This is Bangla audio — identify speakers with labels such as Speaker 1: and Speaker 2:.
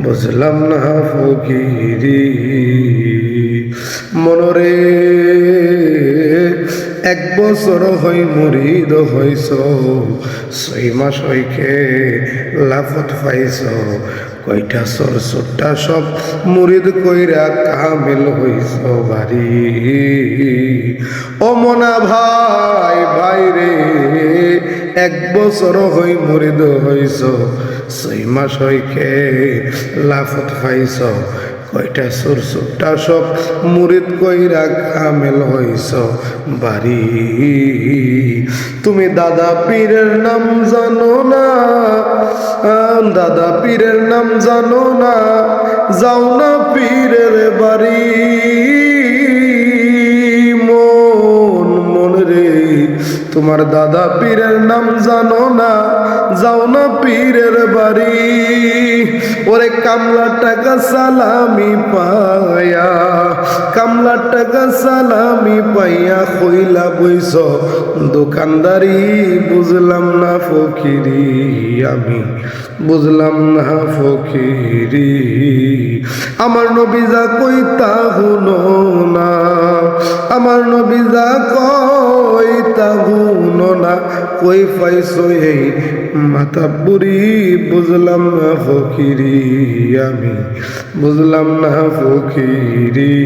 Speaker 1: বুঝলাম না ফকিরি। মনরে 1 বছর হই মুরিদ হইছ, 6 মাস হইকে লাফত পাইছ, কয়টা সরসুরটা সব মুরিদ কইরা কামেল হইছ বাড়ি। ও মনা ভাই ভাই রে, 1 বছর হই মুরিদ হইছ, 6 মাস হইকে লাফত পাইছ, কয়টা সরসুরটা সব মুরিদ কইরা কামেল হইছ বাড়ি। তুমি দাদা পীরের নাম জানো না, দাদা পীরের নাম জানো না, যাও না পীরের বাড়ি। মন রে, তোমার দাদা পীরের নাম জানো না, যাও না পীরের বাড়ি। ওরে কামলা টাকা সালামি পায়া, কামলা টাকা সালামি পাইয়া কইলা বইছ দোকানদারি। বুঝলাম না ফকিরি, আমি বুঝলাম না ফকিরি। আমার নবী যা কইতা হুনো না, আমার নবী যা কইতা হুনো না, কই পাইছো এই মাথা বুড়ি। বুঝলাম না ফকিরি, আমি বুঝলাম না ফকিরি।